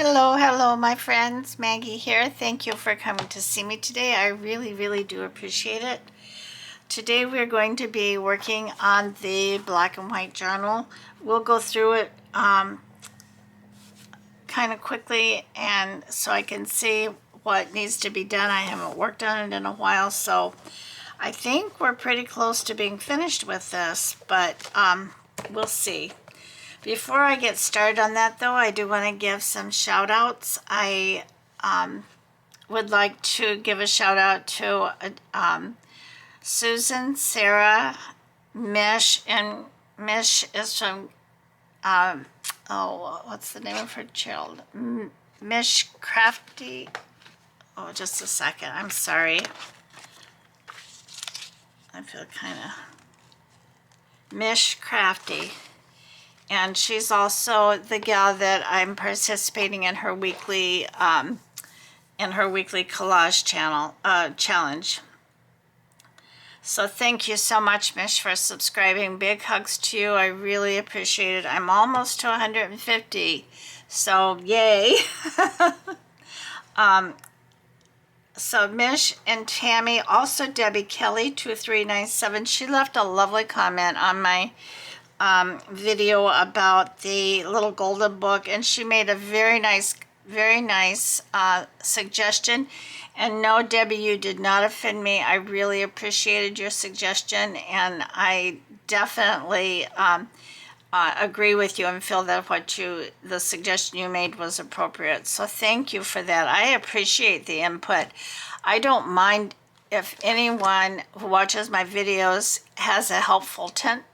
Hello, my friends. Maggie here. Thank you for coming to see me today. I really do appreciate it. Today we're going to be working on the black and white journal. We'll go through it kind of quickly and so I can see what needs to be done. I haven't worked on it in a while, so I think we're pretty close to being finished with this, but we'll see. Before I get started on that, though, I do want to give some shout outs. I would like to give a shout out to Susan, Sarah, Mish, and Mish is from, what's the name of her child? Mish Crafty. Oh, just a second. I'm sorry. I feel kind of Mish Crafty. And she's also the gal that I'm participating in her weekly collage challenge. So thank you so much, Mish, for subscribing. Big hugs to you. I really appreciate it. I'm almost to 150, so yay. So Mish and Tammy, also Debbie Kelly 2397. She left a lovely comment on my video about the little golden book, and she made a very nice suggestion. And no, Debbie, you did not offend me. I really appreciated your suggestion, and I definitely agree with you and feel that the suggestion you made was appropriate. So thank you for that. I appreciate the input. I don't mind if anyone who watches my videos has a helpful hint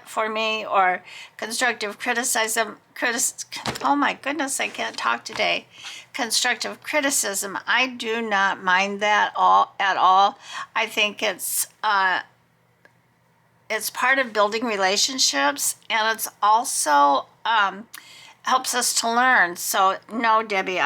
for me, or constructive criticism. Oh my goodness, I can't talk today. Constructive criticism. I do not mind that at all. I think it's part of building relationships, and it's also helps us to learn. So no, Debbie,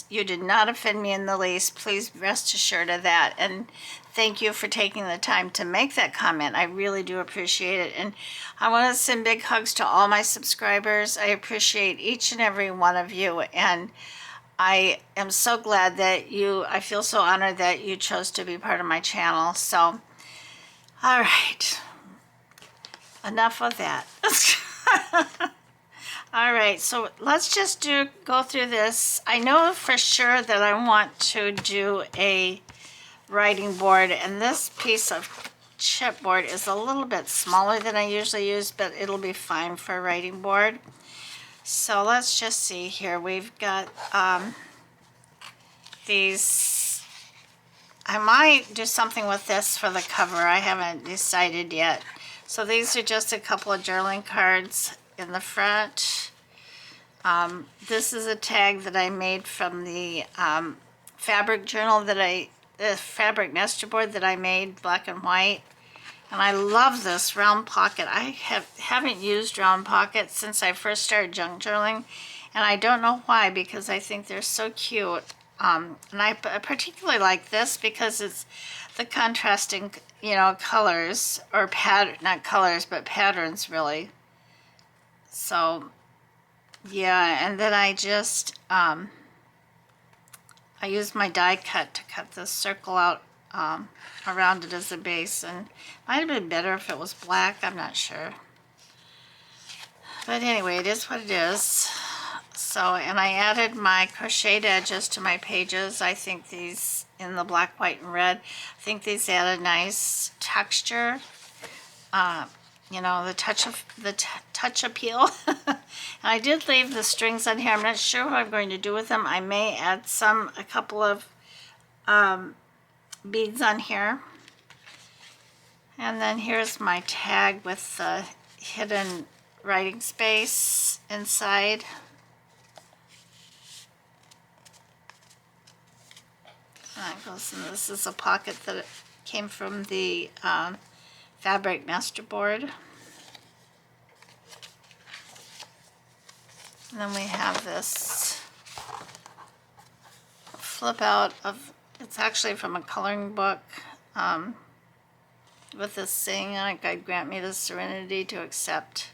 you did not offend me in the least. Please rest assured of that. And thank you for taking the time to make that comment. I really do appreciate it. And I want to send big hugs to all my subscribers. I appreciate each and every one of you. And I am so glad that I feel so honored that you chose to be part of my channel. So, all right. Enough of that. All right, so let's just go through this. I know for sure that I want to do a writing board, and this piece of chipboard is a little bit smaller than I usually use, but it'll be fine for a writing board. So let's just see here. We've got these. I might do something with this for the cover. I haven't decided yet. So these are just a couple of journaling cards in the front. This is a tag that I made from the fabric journal the fabric nester board that I made, black and white. And I love this round pocket. I haven't used round pockets since I first started junk journaling, and I don't know why, because I think they're so cute. And I particularly like this because it's the contrasting, colors, or not colors, but patterns, really. So, yeah, and then I just, I used my die cut to cut this circle out around it as a base, and it might have been better if it was black, I'm not sure. But anyway, it is what it is. So, and I added my crocheted edges to my pages. I think these, in the black, white, and red, I think these add a nice texture. The touch appeal. And I did leave the strings on here. I'm not sure what I'm going to do with them. I may add a couple of beads on here. And then here's my tag with the hidden writing space inside. This is a pocket that came from the fabric nester board. And then we have this flip out of, it's actually from a coloring book with this saying, God grant me the serenity to accept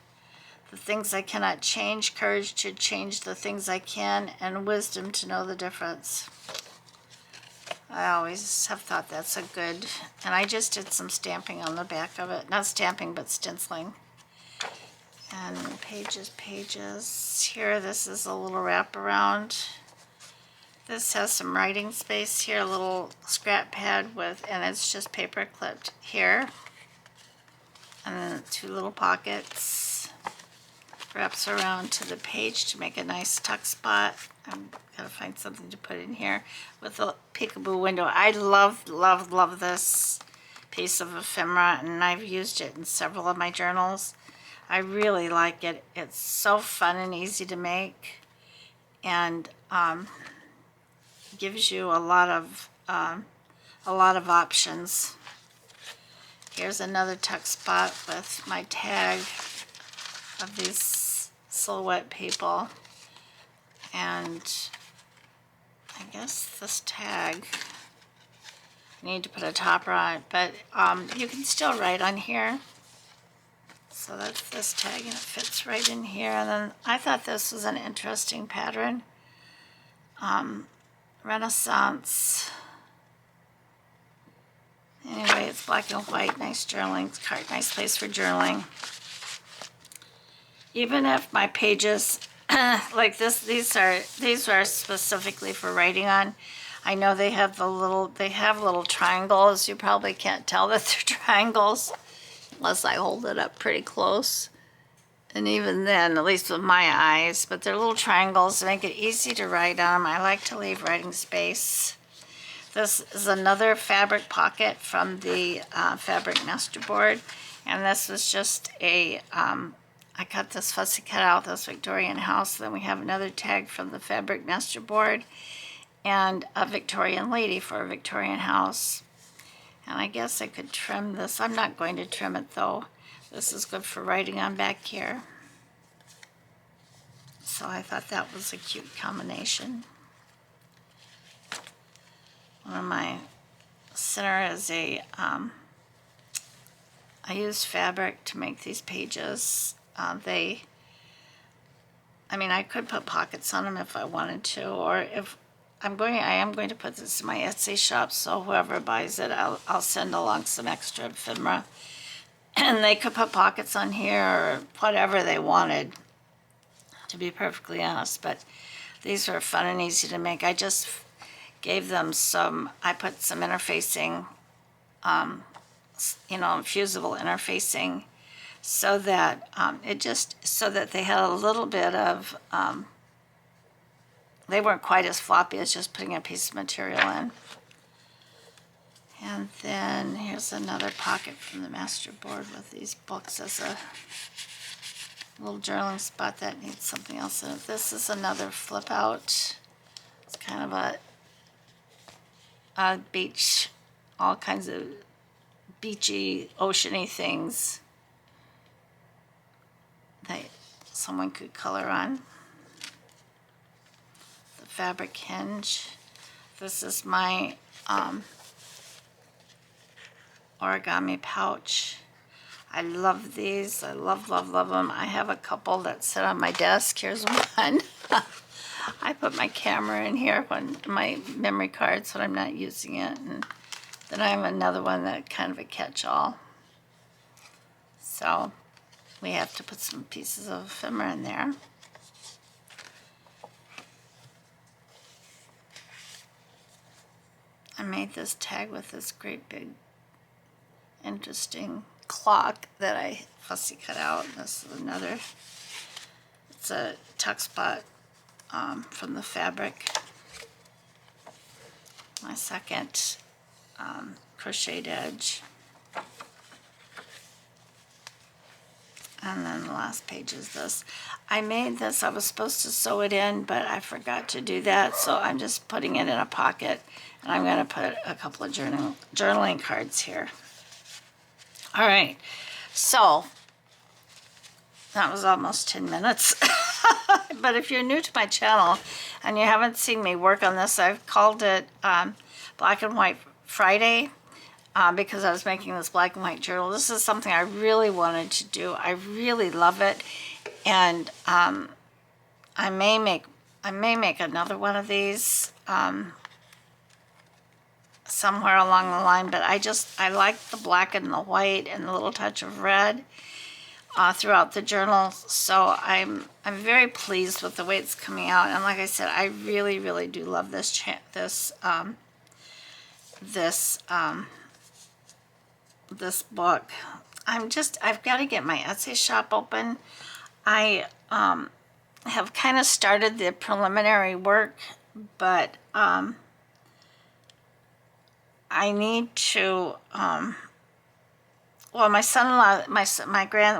the things I cannot change, courage to change the things I can, and wisdom to know the difference. I always have thought that's a good, and I just did some stamping on the back of it. Not stamping, but stenciling. And pages. Here, this is a little wraparound. This has some writing space here, a little scrap pad with, and it's just paper clipped here. And then 2 little pockets. Wraps around to the page to make a nice tuck spot. I'm gotta find something to put in here with a peekaboo window. I love this piece of ephemera, and I've used it in several of my journals. I really like it. It's so fun and easy to make, and gives you a lot of options. Here's another tuck spot with my tag of these silhouette people, and I guess this tag, I need to put a topper on it, but you can still write on here. So that's this tag, and it fits right in here. And then I thought this was an interesting pattern. Renaissance. Anyway, it's black and white, nice journaling card, nice place for journaling. Even if my pages like this, these are specifically for writing on. I know they have little triangles. You probably can't tell that they're triangles unless I hold it up pretty close. And even then, at least with my eyes, but they're little triangles to make it easy to write on. I like to leave writing space. This is another fabric pocket from the fabric nester board, and this was just a, I cut this fussy cut out, this Victorian house. Then we have another tag from the fabric nester board, and a Victorian lady for a Victorian house. And I guess I could trim this. I'm not going to trim it though. This is good for writing on back here. So I thought that was a cute combination. One of my center is a, I used fabric to make these pages. I could put pockets on them if I wanted to, or if I am going to put this in my Etsy shop, so whoever buys it, I'll send along some extra ephemera. And they could put pockets on here or whatever they wanted, to be perfectly honest. But these are fun and easy to make. I just gave them I put some interfacing, fusible interfacing, so that so that they had a little bit of, they weren't quite as floppy as just putting a piece of material in. And then here's another pocket from the master board with these books as a little journaling spot that needs something else in it. This is another flip out. It's kind of a beach, all kinds of beachy, oceany things that someone could color on. The fabric hinge. This is my origami pouch. I love these. I love them. I have a couple that sit on my desk. Here's one. I put my camera in here, my memory cards when I'm not using it. And then I have another one that kind of a catch-all. So we have to put some pieces of ephemera in there. I made this tag with this great big interesting clock that I fussy cut out. This is another, it's a tuck spot from the fabric. My second crocheted edge. And then the last page is this. I made this, I was supposed to sew it in, but I forgot to do that, so I'm just putting it in a pocket, and I'm going to put a couple of journaling cards here. All right, so that was almost 10 minutes. But if you're new to my channel and you haven't seen me work on this, I've called it Black and White Friday because I was making this black and white journal. This is something I really wanted to do. I really love it. And I may make another one of these somewhere along the line, but I like the black and the white and a little touch of red throughout the journal. So I'm very pleased with the way it's coming out. And like I said, I really, really do love this this book. I've got to get my Etsy shop open. I have kind of started the preliminary work, but I need to, well, my son-in-law,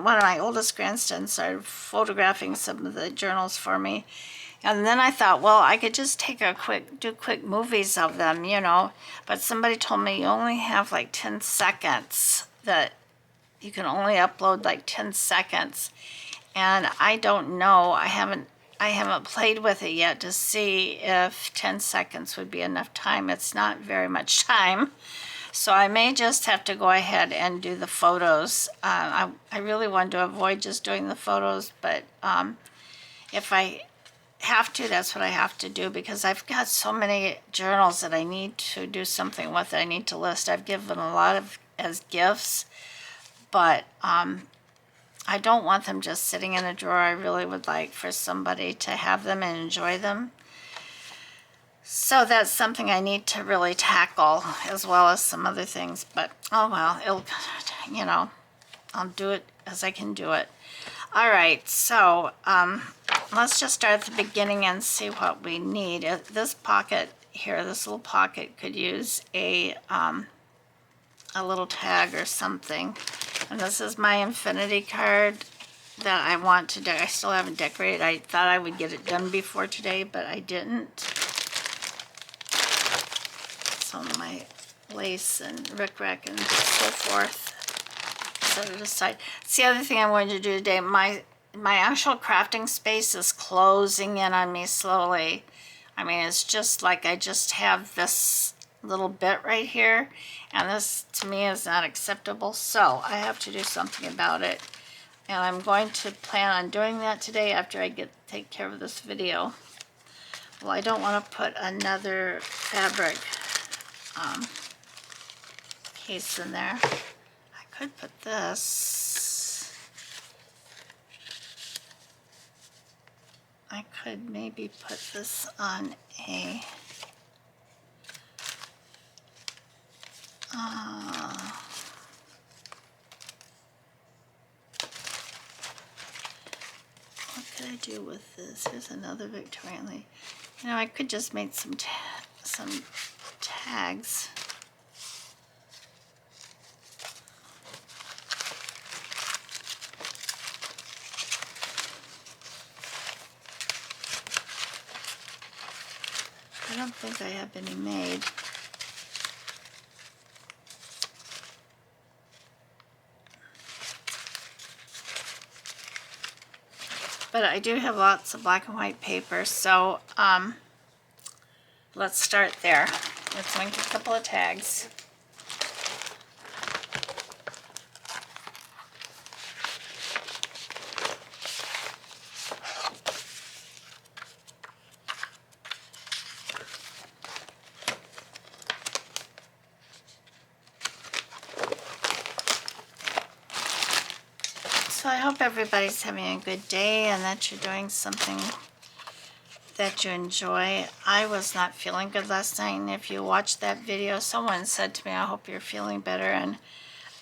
one of my oldest grandsons started photographing some of the journals for me. And then I thought, well, I could just do quick movies of them, you know. But somebody told me you only have like 10 seconds, that you can only upload like 10 seconds. And I don't know, I haven't played with it yet to see if 10 seconds would be enough time. It's not very much time. So I may just have to go ahead and do the photos. I really want to avoid just doing the photos, but if I have to, that's what I have to do, because I've got so many journals that I need to do something with. I need to list. I've given a lot of as gifts, but I don't want them just sitting in a drawer. I really would like for somebody to have them and enjoy them. So that's something I need to really tackle, as well as some other things. But oh well, you know, I'll do it as I can do it. All right, so let's just start at the beginning and see what we need. This pocket here, this little pocket, could use a little tag or something. And this is my infinity card that I want to do. I still haven't decorated. I thought I would get it done before today, but I didn't. So my lace and rickrack and so forth. Set it aside. It's the other thing I'm going to do today. My actual crafting space is closing in on me slowly. I mean, it's just like I just have this little bit right here, and this to me is not acceptable, so I have to do something about it. And I'm going to plan on doing that today after I take care of this video. Well, I don't want to put another fabric case in there. I could put this. I could maybe put this on a what could I do with this? Here's another Victorian lady. You know, I could just make some tags. I don't think I have any made. But I do have lots of black and white paper, so let's start there. Let's make a couple of tags. So I hope everybody's having a good day and that you're doing something that you enjoy. I was not feeling good last night, and if you watched that video, someone said to me, I hope you're feeling better, and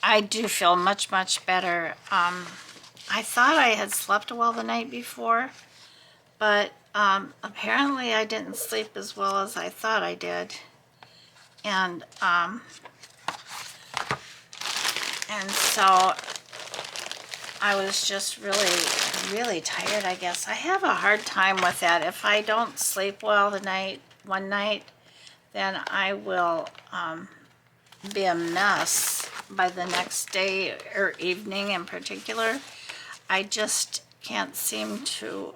I do feel much, much better. I thought I had slept well the night before, but apparently I didn't sleep as well as I thought I did. And so I was just really, really tired, I guess. I have a hard time with that. If I don't sleep well one night, then I will be a mess by the next day or evening in particular. I just can't seem to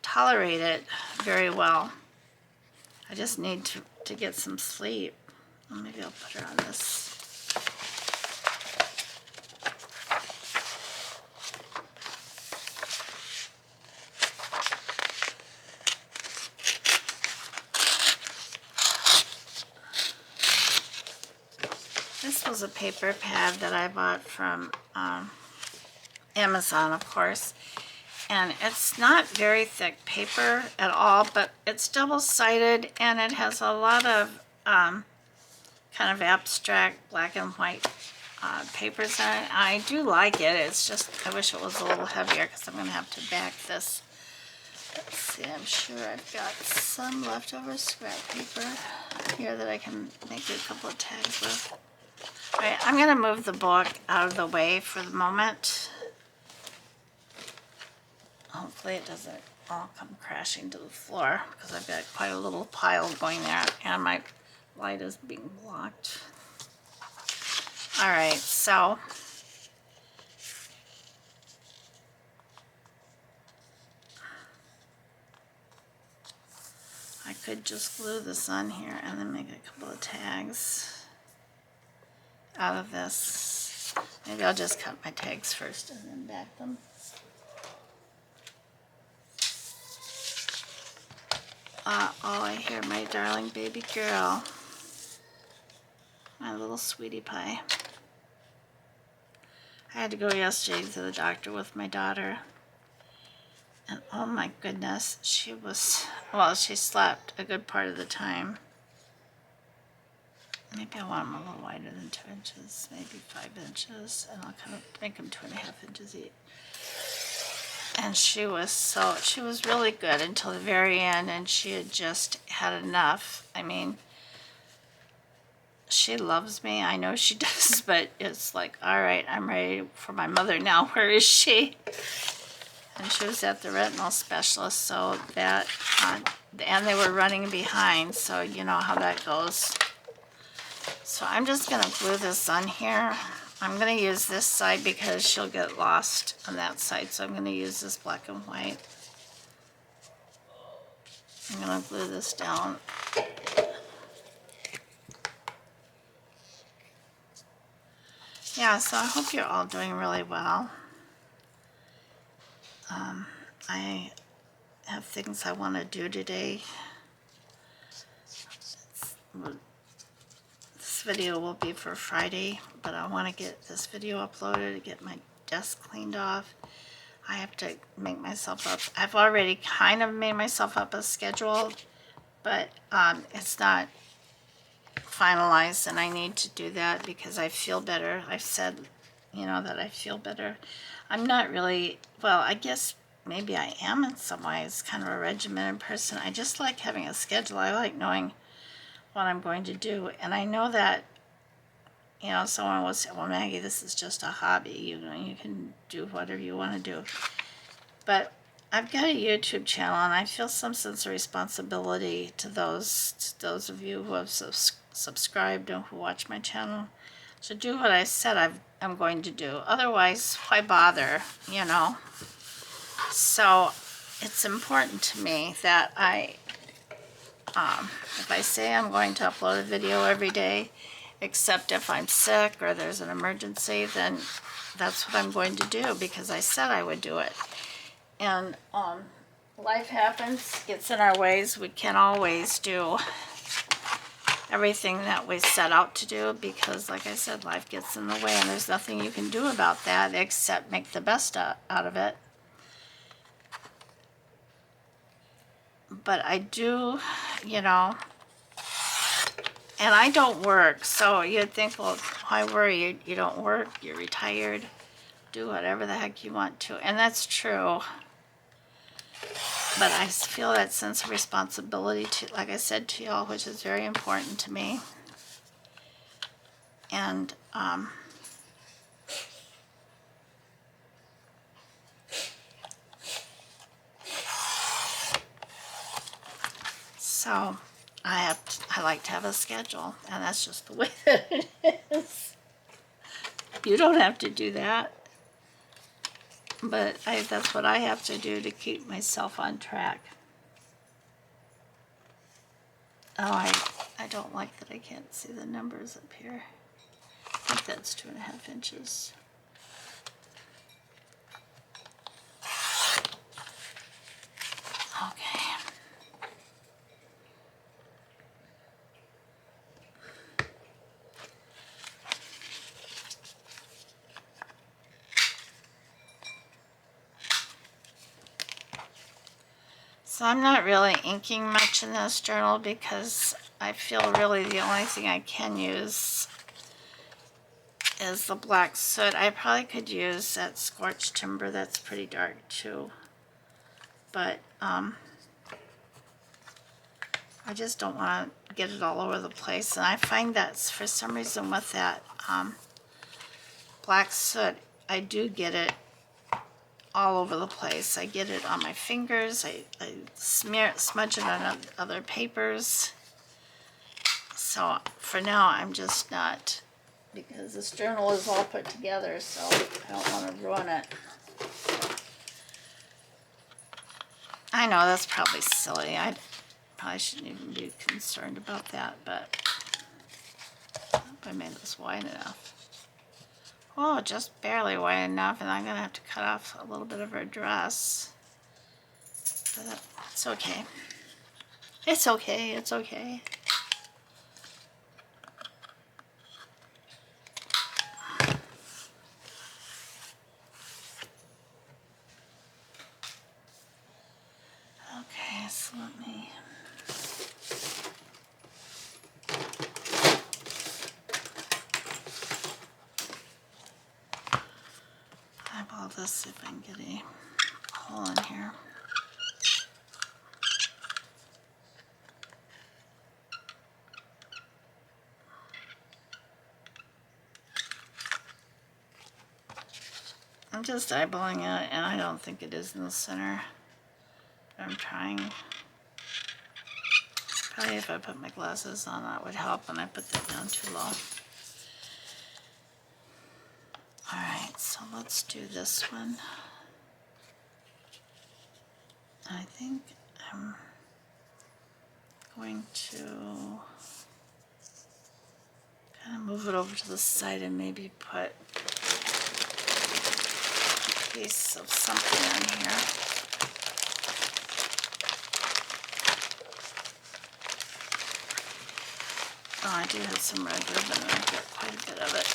tolerate it very well. I just need to get some sleep. Well, maybe I'll put her on this. was a paper pad that I bought from Amazon, of course. And it's not very thick paper at all, but it's double-sided and it has a lot of kind of abstract black and white papers in it. I do like it. It's just, I wish it was a little heavier because I'm going to have to back this. Let's see, I'm sure I've got some leftover scrap paper here that I can make a couple of tags with. All right, I'm going to move the book out of the way for the moment. Hopefully it doesn't all come crashing to the floor because I've got quite a little pile going there and my light is being blocked. All right, so I could just glue this on here and then make a couple of tags out of this. Maybe I'll just cut my tags first and then back them. Oh, I hear my darling baby girl. My little sweetie pie. I had to go yesterday to the doctor with my daughter. And oh my goodness, she was, well, she slept a good part of the time. Maybe I want them a little wider than 2 inches, maybe 5 inches, and I'll kind of make them 2.5 inches each. And she was really good until the very end, and she had just had enough. I mean, she loves me, I know she does, but it's like, all right, I'm ready for my mother now. Where is she? And she was at the retinal specialist, so that, and they were running behind, so you know how that goes. So I'm just going to glue this on here. I'm going to use this side because she'll get lost on that side, so I'm going to use this black and white. I'm going to glue this down. Yeah, so I hope you're all doing really well. I have things I want to do today. This video will be for Friday, but I want to get this video uploaded to get my desk cleaned off. I have to make myself up. I've already kind of made myself up a schedule, but it's not finalized, and I need to do that because I feel better. I've said, you know, that I feel better. I'm not really, well, I guess maybe I am in some ways kind of a regimented person. I just like having a schedule. I like knowing what I'm going to do. And I know that, you know, someone will say, well, Maggie, this is just a hobby. You know, you can do whatever you want to do. But I've got a YouTube channel, and I feel some sense of responsibility to those of you who have subscribed and who watch my channel. So do what I said I'm going to do. Otherwise, why bother, you know? So it's important to me that if I say I'm going to upload a video every day, except if I'm sick or there's an emergency, then that's what I'm going to do because I said I would do it. And life happens, gets in our ways. We can't always do everything that we set out to do because, like I said, life gets in the way, and there's nothing you can do about that except make the best out of it. But I do, you know, and I don't work, so you'd think, well, why worry? You don't work, you're retired, do whatever the heck you want to, and that's true. But I feel that sense of responsibility to, like I said to y'all, which is very important to me. And so I like to have a schedule, and that's just the way that it is. You don't have to do that, but that's what I have to do to keep myself on track. Oh, I don't like that I can't see the numbers up here. I think that's 2.5 inches. Okay. So I'm not really inking much in this journal because I feel really the only thing I can use is the black soot. I probably could use that scorched timber. That's pretty dark too. But I just don't want to get it all over the place. And I find that for some reason with that black soot, I do get it all over the place. I get it on my fingers. I smudge it on other papers. So for now, I'm just not, because this journal is all put together, so I don't want to ruin it. I know that's probably silly. I probably shouldn't even be concerned about that, but I hope I made this wide enough. Oh, just barely wide enough, and I'm gonna have to cut off a little bit of her dress. But it's okay. It's okay, it's okay. Okay, so let me... eyeball this, see if I can get a hole in here. I'm just eyeballing it, and I don't think it is in the center. I'm trying. Probably if I put my glasses on, that would help, and I put that down too low. Alright, so let's do this one. I think I'm going to kind of move it over to the side and maybe put a piece of something in here. Oh, I do have some red ribbon, and I've got quite a bit of it.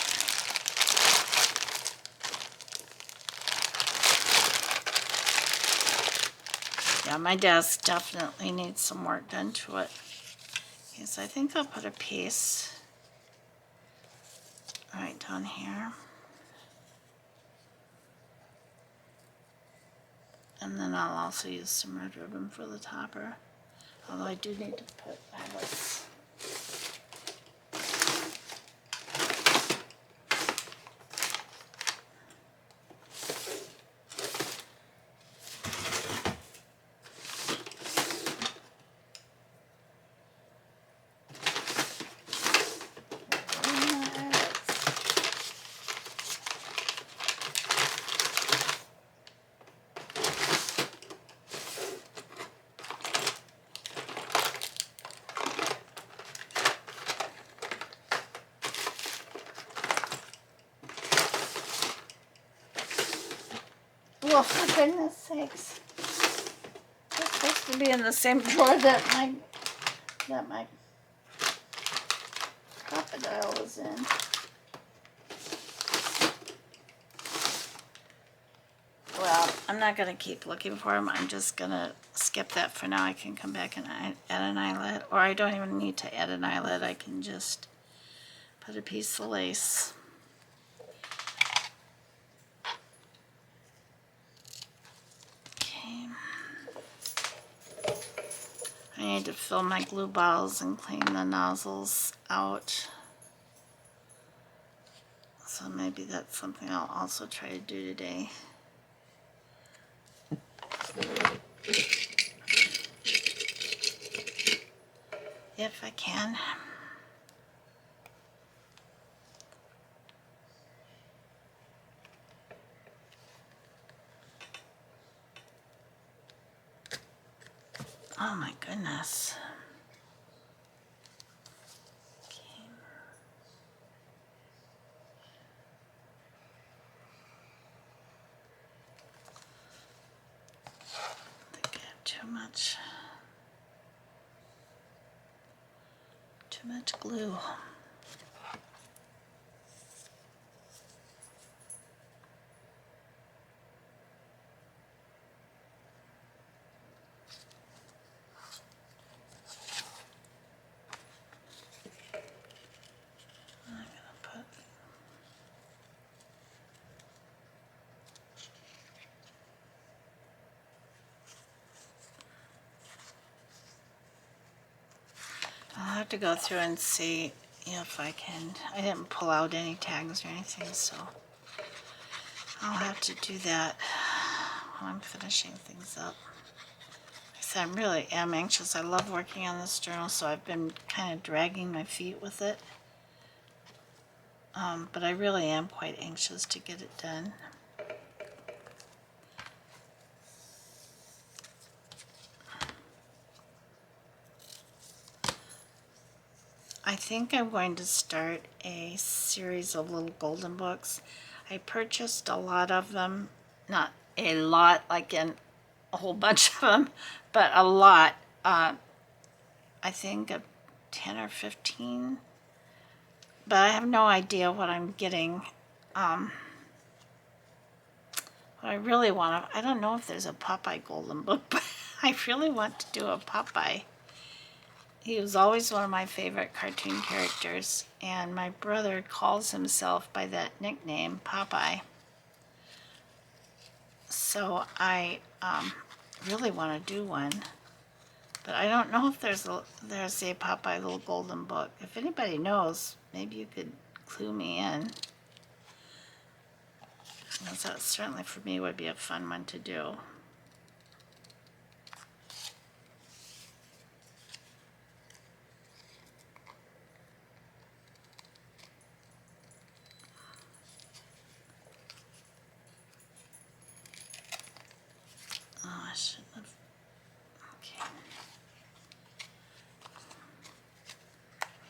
Yeah, my desk definitely needs some work done to it. Okay, so I think I'll put a piece right down here. And then I'll also use some red ribbon for the topper. Although I do need to put eyelets. Oh, for goodness sakes. It's supposed to be in the same drawer that my crocodile was in. Well, I'm not going to keep looking for them. I'm just going to skip that for now. I can come back and add an eyelet. Or I don't even need to add an eyelet. I can just put a piece of lace. I need to fill my glue bottles and clean the nozzles out. So maybe that's something I'll also try to do today. If I can. Oh my goodness. Okay. I think I have too much glue. I'll have to go through and see if I can. I didn't pull out any tags or anything, so I'll have to do that while I'm finishing things up. Like I said, I really am anxious. I love working on this journal, so I've been kind of dragging my feet with it. But I really am quite anxious to get it done. I think I'm going to start a series of little golden books. I purchased a lot of them, not a lot like in a whole bunch of them, but a lot. I think 10 or 15, but I have no idea what I'm getting. What I really want to, I don't know if there's a Popeye golden book, but I really want to do a Popeye. He was always one of my favorite cartoon characters, and my brother calls himself by that nickname, Popeye. So I really want to do one, but I don't know if there's a Popeye little golden book. If anybody knows, maybe you could clue me in. Because that certainly for me would be a fun one to do. Oh, I shouldn't have. Okay.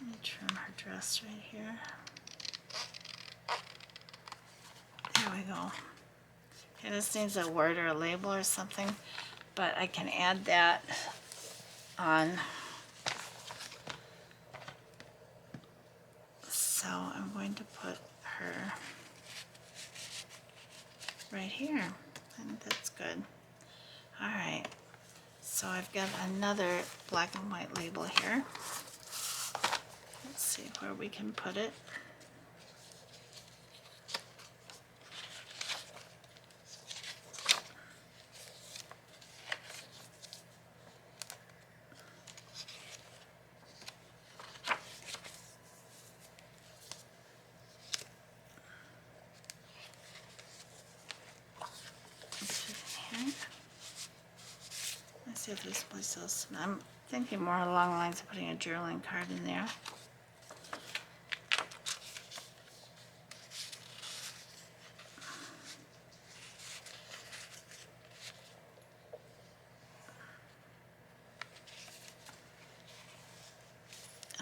Let me trim her dress right here. There we go. Okay, this needs a word or a label or something, but I can add that on. So I'm going to put her right here. I think that's good. All right, so I've got another black and white label here. Let's see where we can put it. Let's see if this place else. I'm thinking more along the lines of putting a journaling card in there.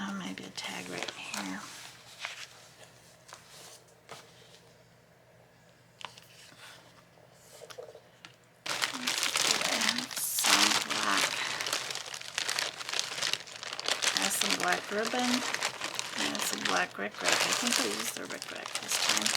Oh, maybe a tag right here. Some black ribbon and some black Rick Rack. I think I used the Rick Rack this time.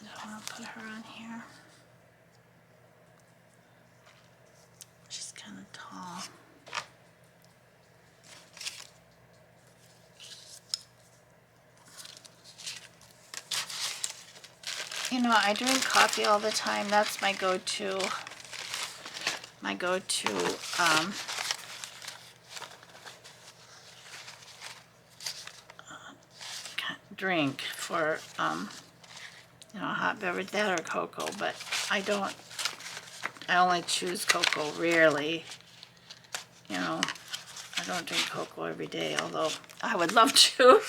I want to put her on here. She's kind of tall. You know, I drink coffee all the time. That's my go-to. Drink for you know, hot beverage, that or cocoa. But I only choose cocoa rarely. You know, I don't drink cocoa every day, although I would love to.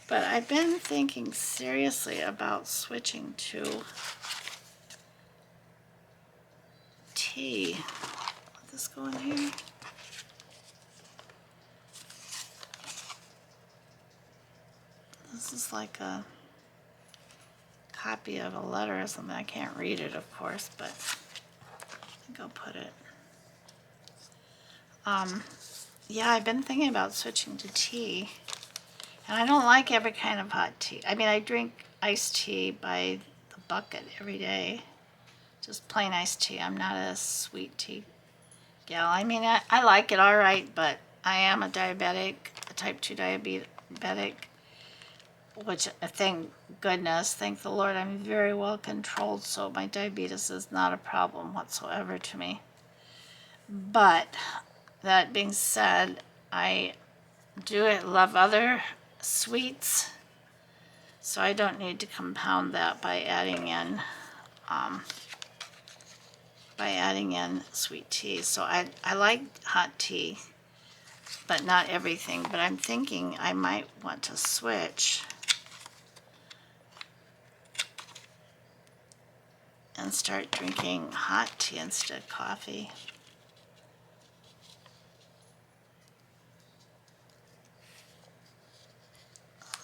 But I've been thinking seriously about switching to tea. Let this go in here. This is like a copy of a letter or something. I can't read it, of course, but I think I'll put it. Yeah, I've been thinking about switching to tea. And I don't like every kind of hot tea. I mean, I drink iced tea by the bucket every day. Just plain iced tea. I'm not a sweet tea gal. I mean, I like it all right, but I am a diabetic, a type 2 diabetic, which thank goodness, thank the Lord, I'm very well controlled, so my diabetes is not a problem whatsoever to me. But that being said, I do love other sweets, so I don't need to compound that by adding in sweet tea. So I like hot tea, but not everything. But I'm thinking I might want to switch and start drinking hot tea instead of coffee.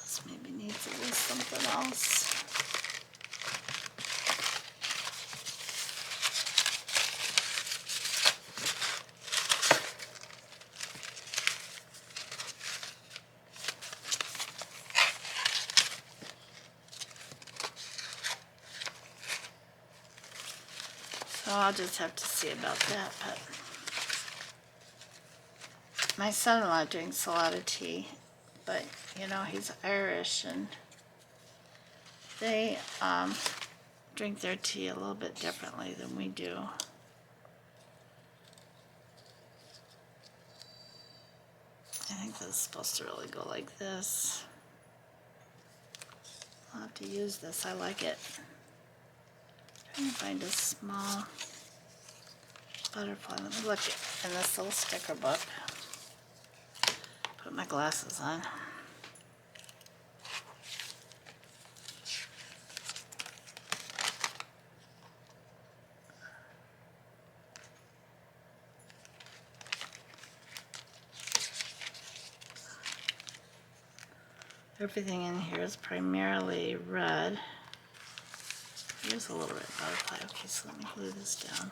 This maybe needs a little something else. So I'll just have to see about that. But my son-in-law drinks a lot of tea, but you know, he's Irish and they drink their tea a little bit differently than we do. I think that's supposed to really go like this. I'll have to use this. I like it. I'm trying to find a small butterfly. Let me look in this little sticker book. Put my glasses on. Everything in here is primarily red. Here's a little red butterfly. Okay, so let me glue this down.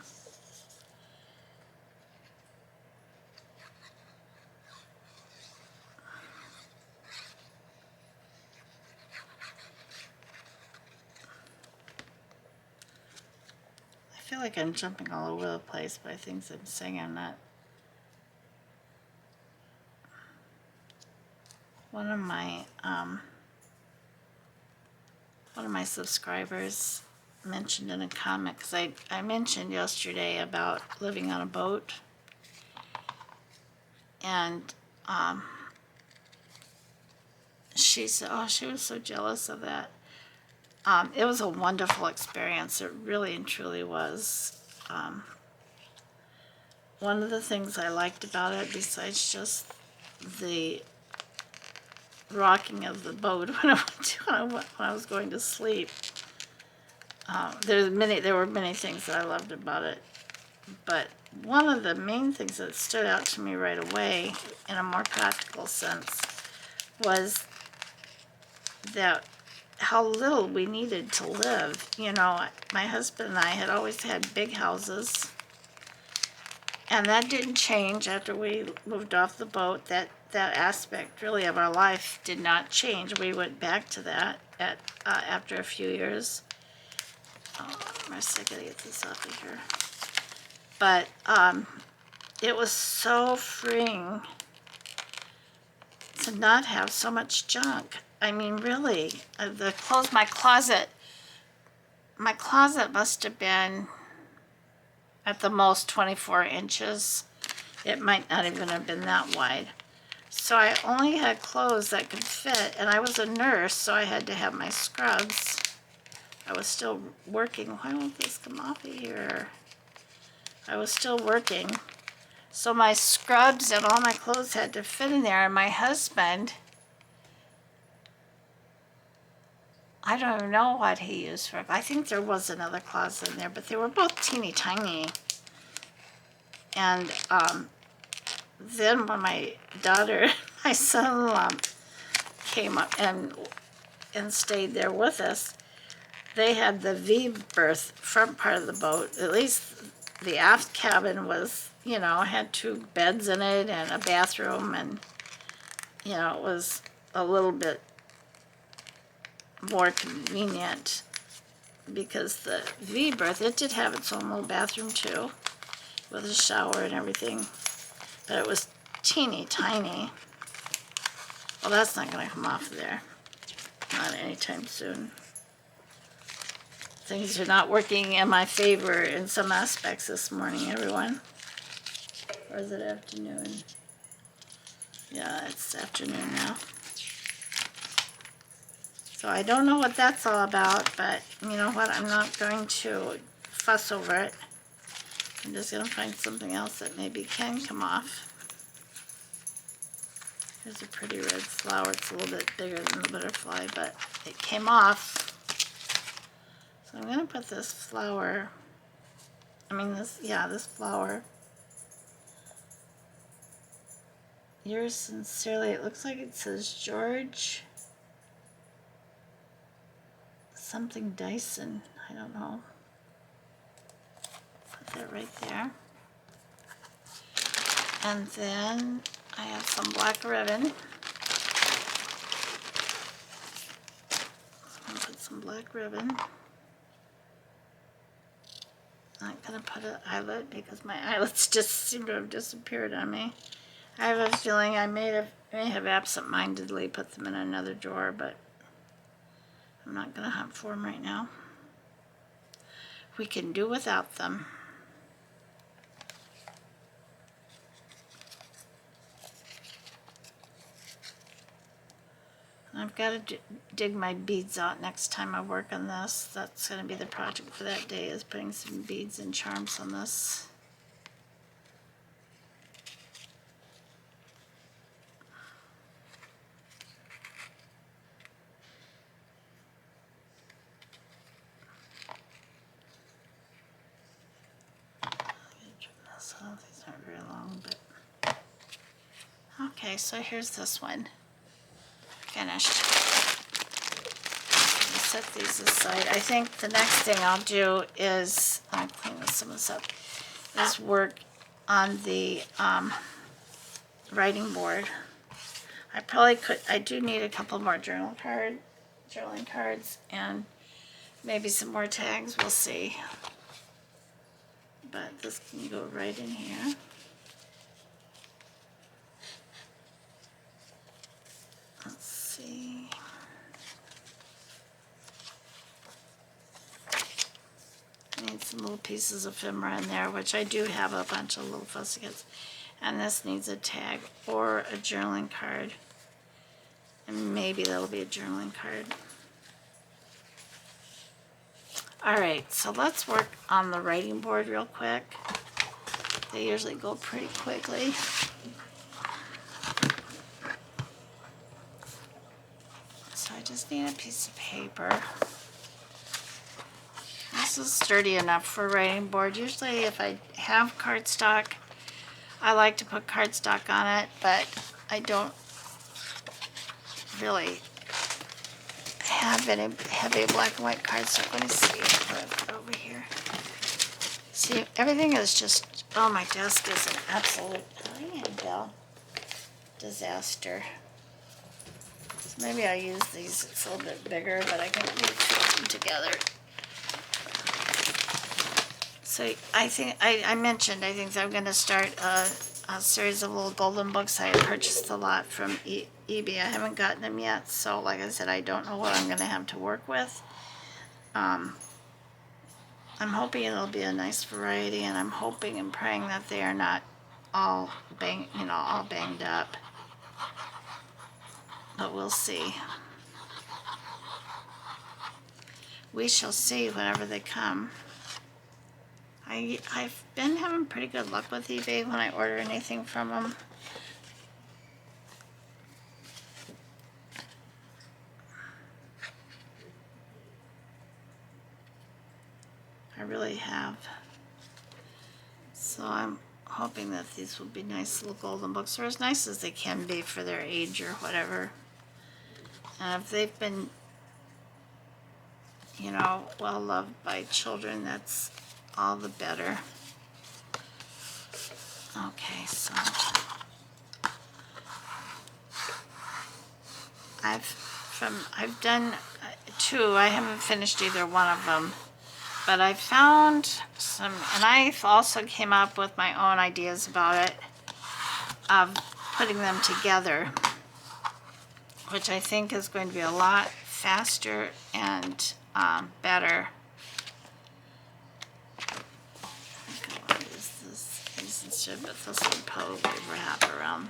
I feel like I'm jumping all over the place by things I'm saying. I'm not. One of my subscribers mentioned in a comment, because I mentioned yesterday about living on a boat, and she said, oh, she was so jealous of that. It was a wonderful experience. It really and truly was. One of the things I liked about it, besides just the rocking of the boat when I was going to sleep, there were many things that I loved about it, but one of the main things that stood out to me right away in a more practical sense was that how little we needed to live. You know, my husband and I had always had big houses, and that didn't change after we moved off the boat. That aspect really of our life did not change. We went back to that after a few years. Oh, I gotta get this off of here. But it was so freeing to not have so much junk. I mean, really, the clothes, my closet must have been at the most 24 inches. It might not even have been that wide. So I only had clothes that could fit, and I was a nurse, so I had to have my scrubs. I was still working. Why won't this come off of here? I was still working. So my scrubs and all my clothes had to fit in there, and my husband, I don't even know what he used for it. I think there was another closet in there, but they were both teeny tiny. And then when my daughter, my son-in-law came up and stayed there with us, they had the V-berth front part of the boat. At least the aft cabin was, you know, had 2 beds in it and a bathroom, and, you know, it was a little bit more convenient because the V-berth, it did have its own little bathroom too. with a shower and everything, but it was teeny tiny. Well, that's not going to come off of there. Not anytime soon. Things are not working in my favor in some aspects this morning, everyone. Or is it afternoon? Yeah, it's afternoon now. So I don't know what that's all about, but you know what? I'm not going to fuss over it. I'm just going to find something else that maybe can come off. Here's a pretty red flower. It's a little bit bigger than the butterfly, but it came off. So I'm going to put this flower, this flower. Yours sincerely, it looks like it says George something Dyson. I don't know. Put that right there. And then I have some black ribbon. I'm going to put some black ribbon. I'm not going to put an eyelet because my eyelets just seem to have disappeared on me. I have a feeling I may have absent-mindedly put them in another drawer, but I'm not going to hunt for them right now. We can do without them. I've got to dig my beads out next time I work on this. That's going to be the project for that day, is putting some beads and charms on this. These aren't very long, but okay, so here's this one. Finished. Set these aside. I think the next thing I'll do is, I'll clean some of this up, is work on the writing board. I do need a couple more journaling cards, and maybe some more tags, we'll see. But this can go right in here. Let's see. I need some little pieces of ephemera in there, which I do have a bunch of little fussy-cuts. And this needs a tag or a journaling card. And maybe that'll be a journaling card. Alright, so let's work on the writing board real quick. They usually go pretty quickly. So I just need a piece of paper. This is sturdy enough for a writing board. Usually if I have cardstock, I like to put cardstock on it, but I don't really have any heavy black and white cardstock. Let me see if I put it over here. See, everything is just, oh, my desk is an absolute disaster. So maybe I'll use these. It's a little bit bigger, but I can do two of them together. So I think I mentioned, I think that I'm going to start a series of little golden books. I purchased a lot from eBay. I haven't gotten them yet, so like I said, I don't know what I'm going to have to work with. I'm hoping it'll be a nice variety, and I'm hoping and praying that they are not all banged up. But we'll see. We shall see whenever they come. I've been having pretty good luck with eBay when I order anything from them. I really have. So I'm hoping that these will be nice little golden books, or as nice as they can be for their age or whatever. And if they've been, well loved by children, that's all the better. Okay, so I've done two. I haven't finished either one of them. But I found some, and I also came up with my own ideas about it, of putting them together, which I think is going to be a lot faster and better. What is this? These instead, but this would probably wrap around.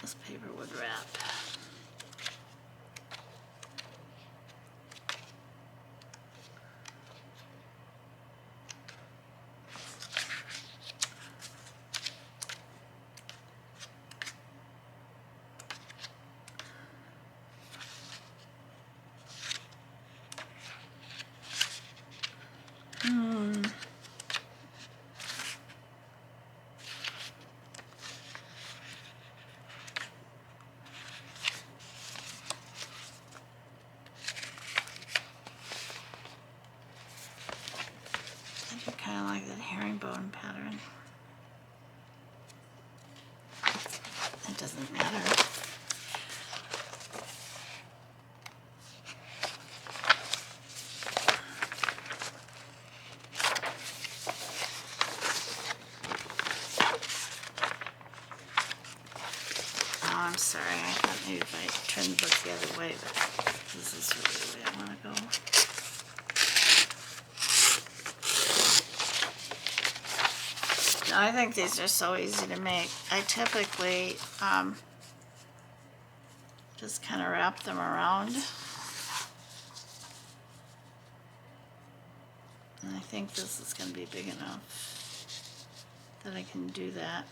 This paper would wrap. I kind of like that herringbone pattern. It doesn't matter. Oh, I'm sorry. I thought maybe if I turned the book the other way, but this is really the way I want to go. I think these are so easy to make. I typically just kind of wrap them around. And I think this is going to be big enough that I can do that.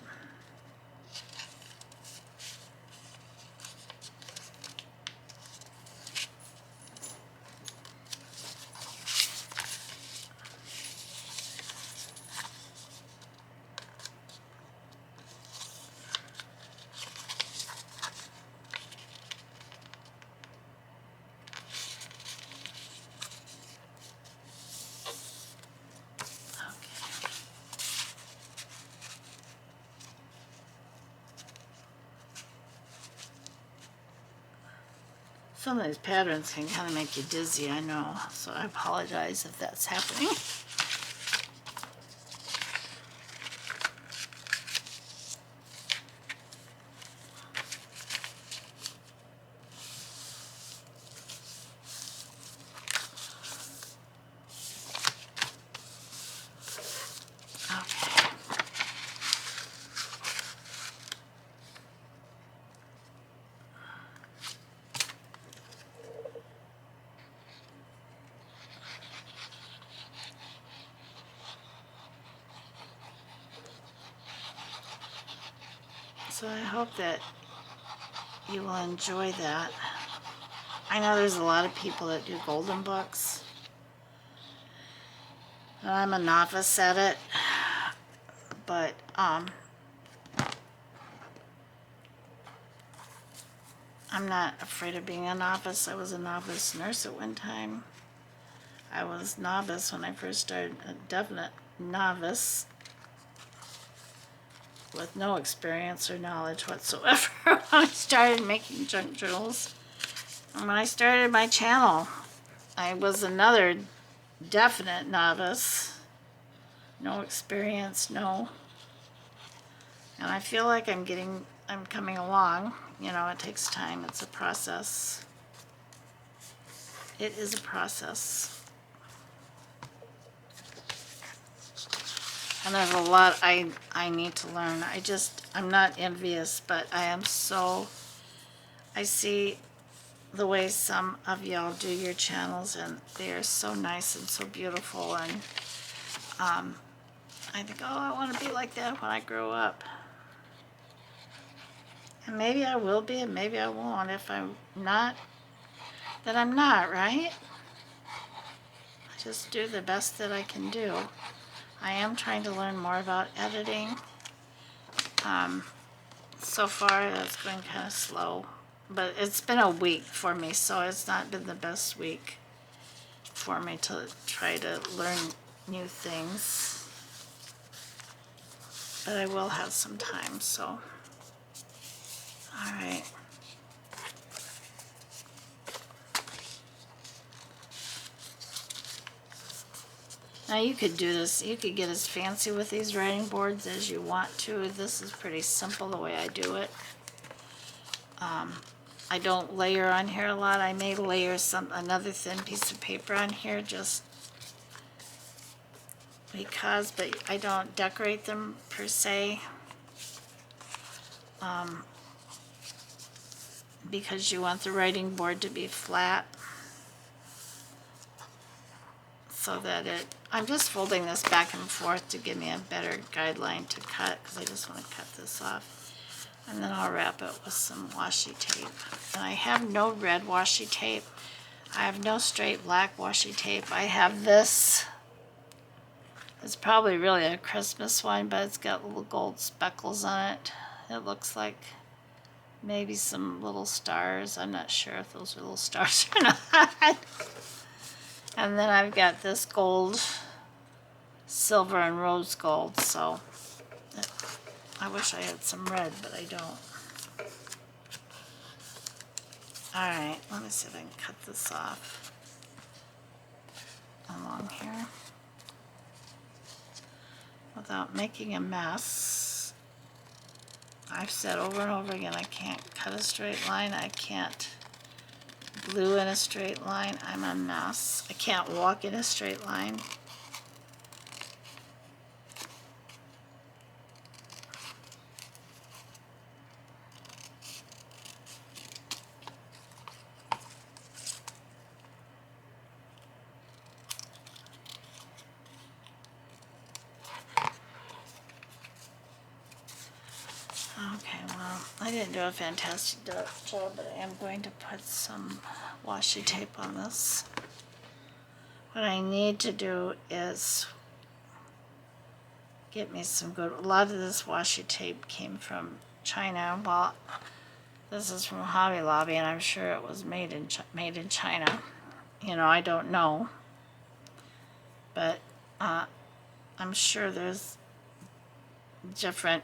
Some of these patterns can kind of make you dizzy, I know, so I apologize if that's happening. So I hope that you will enjoy that. I know there's a lot of people that do golden books. And I'm a novice at it, but I'm not afraid of being a novice. I was a novice nurse at one time. I was novice when I first started, a definite novice with no experience or knowledge whatsoever when I started making junk journals. And when I started my channel, I was another definite novice. No experience, no. And I feel like I'm coming along. You know, it takes time. It's a process. It is a process. And there's a lot I need to learn. I'm not envious, but I see the way some of y'all do your channels, and they are so nice and so beautiful, and I think, oh, I want to be like that when I grow up. And maybe I will be, and maybe I won't. If I'm not, then I'm not, right? I just do the best that I can do. I am trying to learn more about editing. So far, that's going kind of slow. But it's been a week for me, so it's not been the best week for me to try to learn new things. But I will have some time, so. All right. Now you could do this, you could get as fancy with these writing boards as you want to. This is pretty simple the way I do it. I don't layer on here a lot. I may layer another thin piece of paper on here just because, but I don't decorate them per se. Because you want the writing board to be flat so that I'm just folding this back and forth to give me a better guideline to cut because I just want to cut this off. And then I'll wrap it with some washi tape. And I have no red washi tape. I have no straight black washi tape. I have this. It's probably really a Christmas one, but it's got little gold speckles on it. It looks like maybe some little stars. I'm not sure if those are little stars or not. And then I've got this gold, silver, and rose gold. So I wish I had some red, but I don't. Alright, let me see if I can cut this off along here without making a mess. I've said over and over again, I can't cut a straight line. I can't glue in a straight line. I'm a mess. I can't walk in a straight line. Okay, well, I didn't do a fantastic job, but I am going to put some washi tape on this. What I need to do is get me some good, a lot of this washi tape came from China. Well, this is from Hobby Lobby, and I'm sure it was made in China. You know, I don't know, but I'm sure there's different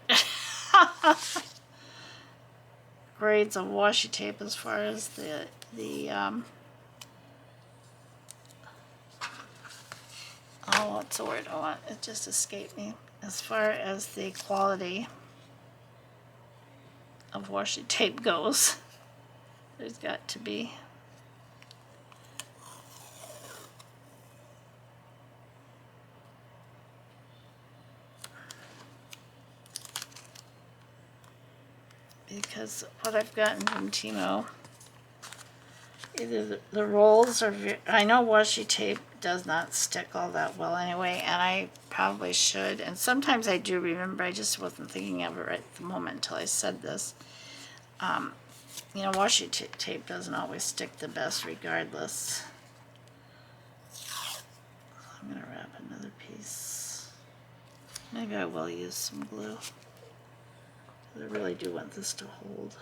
grades of washi tape as far as the oh, what's the word I want? It just escaped me. As far as the quality of washi tape goes, there's got to be. Because what I've gotten from Timo, either the rolls are, I know washi tape does not stick all that well anyway, and I probably should, and sometimes I do remember, I just wasn't thinking of it right at the moment until I said this. You know, washi tape doesn't always stick the best regardless. I'm going to wrap another piece. Maybe I will use some glue. I really do want this to hold.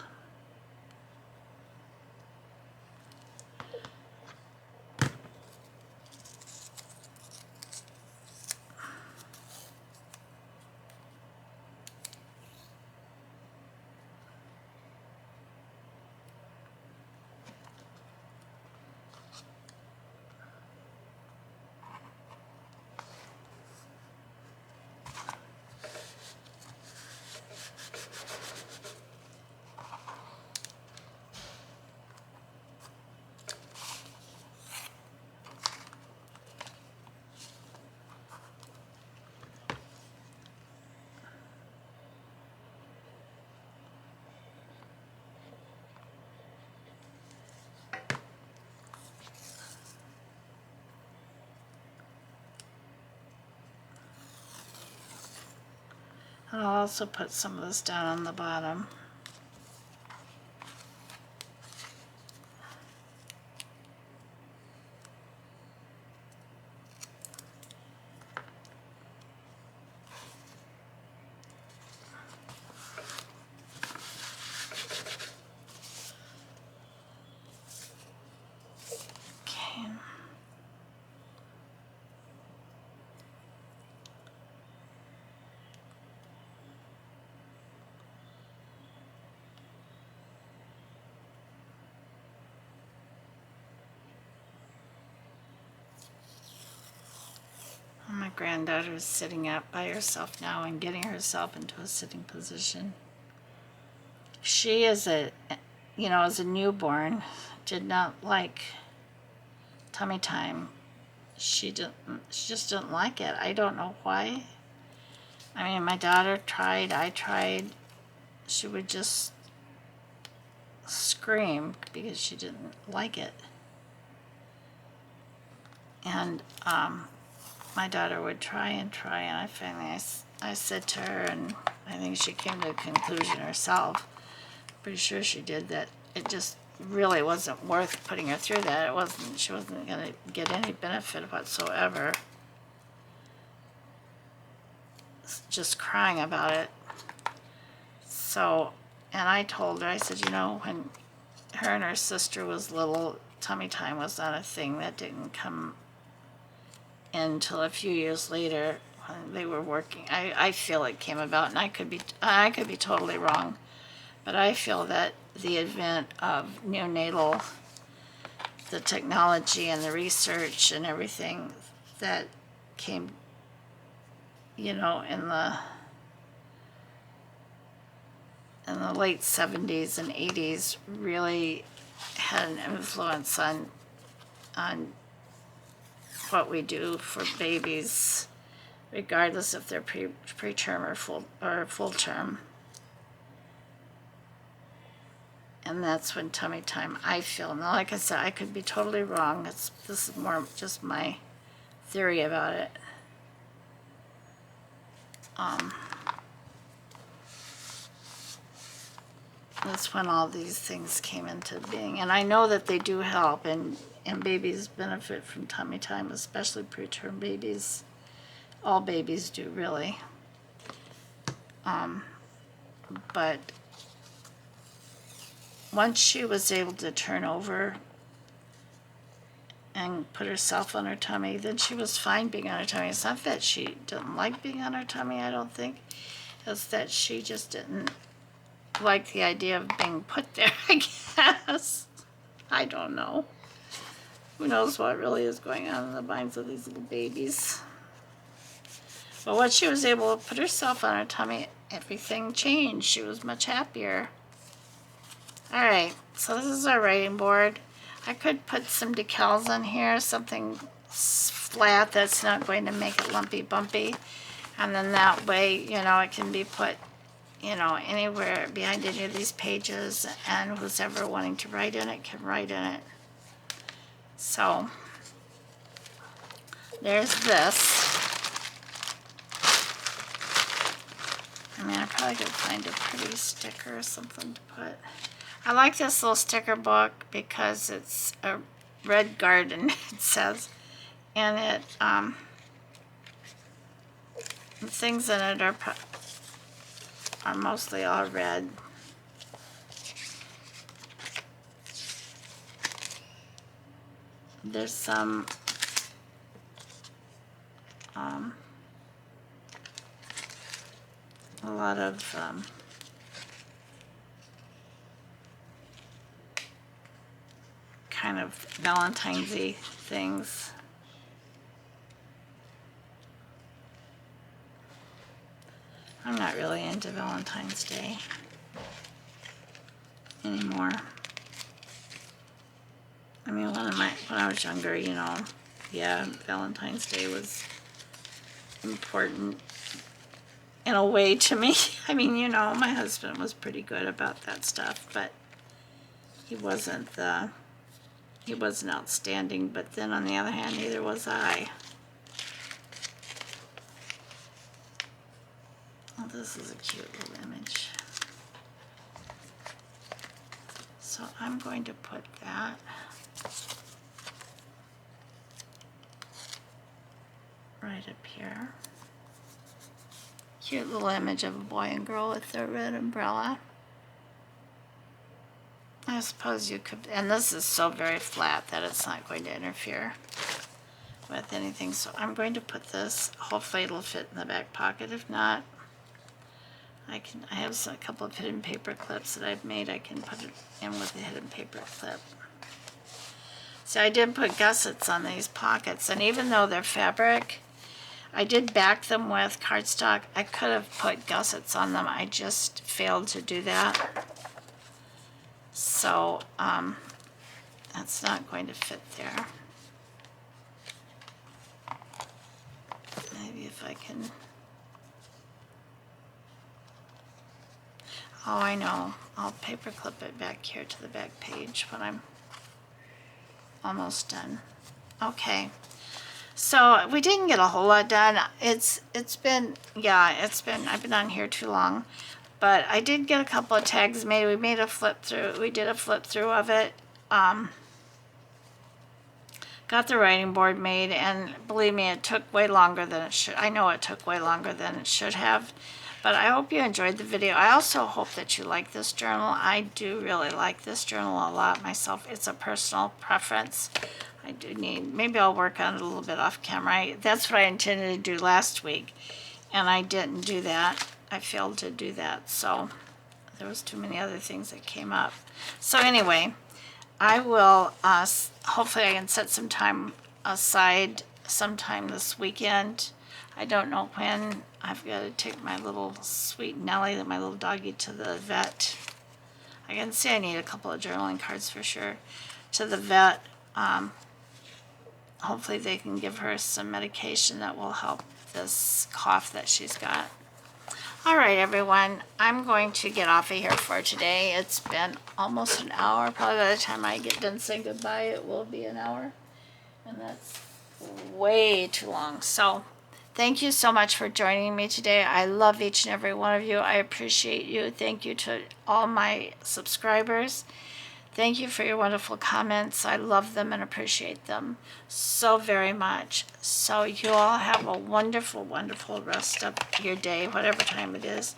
And I'll also put some of this down on the bottom. Okay. granddaughter is sitting up by herself now and getting herself into a sitting position. She is as a newborn, did not like tummy time. She just didn't like it. I don't know why. I mean, my daughter tried, I tried. She would just scream because she didn't like it. And my daughter would try, and I finally, I said to her, and I think she came to a conclusion herself, pretty sure she did, that it just really wasn't worth putting her through that. She wasn't going to get any benefit whatsoever. Just crying about it. So, and I told her, I said, when her and her sister was little, tummy time was not a thing. That didn't come until a few years later when they were working. I feel it came about, and I could be totally wrong, but I feel that the advent of neonatal, the technology and the research and everything that came, in the late 70s and 80s really had an influence on what we do for babies, regardless if they're preterm or full term. And that's when tummy time, I feel. Now, like I said, I could be totally wrong. This is more just my theory about it. That's when all these things came into being. And I know that they do help, and babies benefit from tummy time, especially preterm babies. All babies do, really. But once she was able to turn over and put herself on her tummy, then she was fine being on her tummy. It's not that she didn't like being on her tummy, I don't think. It's that she just didn't like the idea of being put there, I guess. I don't know. Who knows what really is going on in the minds of these little babies. But once she was able to put herself on her tummy, everything changed. She was much happier. All right, so this is our writing board. I could put some decals on here, something flat that's not going to make it lumpy bumpy. And then that way, it can be put, anywhere behind any of these pages, and who's ever wanting to write in it can write in it. So, there's this. I mean, I probably could find a pretty sticker or something to put. I like this little sticker book because it's a red garden, it says, and the things in it are mostly all red. There's some a lot of kind of Valentine's-y things. I'm not really into Valentine's Day anymore. I mean, when I was younger, yeah, Valentine's Day was important in a way to me. I mean, my husband was pretty good about that stuff, but he wasn't outstanding. But then on the other hand, neither was I. Oh, this is a cute little image. So I'm going to put that right up here. Cute little image of a boy and girl with their red umbrella. I suppose you could, and this is so very flat that it's not going to interfere with anything. So I'm going to put this, hopefully it'll fit in the back pocket. If not, I have a couple of hidden paper clips that I've made. I can put it in with a hidden paper clip. So I did put gussets on these pockets, and even though they're fabric, I did back them with cardstock. I could have put gussets on them. I just failed to do that. So that's not going to fit there. Maybe if I can. Oh, I know. I'll paper clip it back here to the back page when I'm almost done. Okay. So we didn't get a whole lot done. It's been, I've been on here too long. But I did get a couple of tags made. We made a flip through. We did a flip through of it. Got the writing board made, and believe me, it took way longer than it should. I know it took way longer than it should have. But I hope you enjoyed the video. I also hope that you like this journal. I do really like this journal a lot myself. It's a personal preference. I do need, maybe I'll work on it a little bit off camera. That's what I intended to do last week, and I didn't do that. I failed to do that, so there was too many other things that came up. So anyway, I will, hopefully I can set some time aside sometime this weekend. I don't know when. I've got to take my little sweet Nellie, my little doggie, to the vet. I can see I need a couple of journaling cards for sure. To the vet. Hopefully they can give her some medication that will help this cough that she's got. All right, everyone, I'm going to get off of here for today. It's been almost an hour. Probably by the time I get done saying goodbye, it will be an hour. And that's way too long. So thank you so much for joining me today. I love each and every one of you. I appreciate you. Thank you to all my subscribers. Thank you for your wonderful comments. I love them and appreciate them so very much. So you all have a wonderful, wonderful rest of your day, whatever time it is.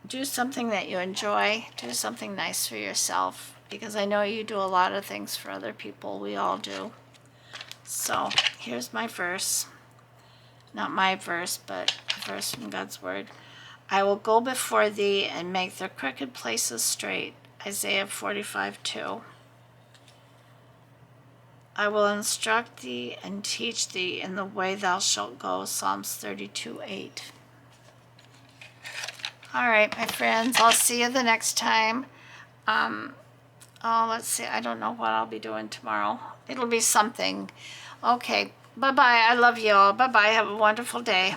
Do something that you enjoy. Do something nice for yourself, because I know you do a lot of things for other people. We all do. So here's my verse. Not my verse, but a verse from God's Word. I will go before thee and make the crooked places straight. Isaiah 45:2. I will instruct thee and teach thee in the way thou shalt go. Psalms 32:8. All right, my friends, I'll see you the next time. Let's see. I don't know what I'll be doing tomorrow. It'll be something. Okay, bye-bye. I love you all. Bye-bye. Have a wonderful day.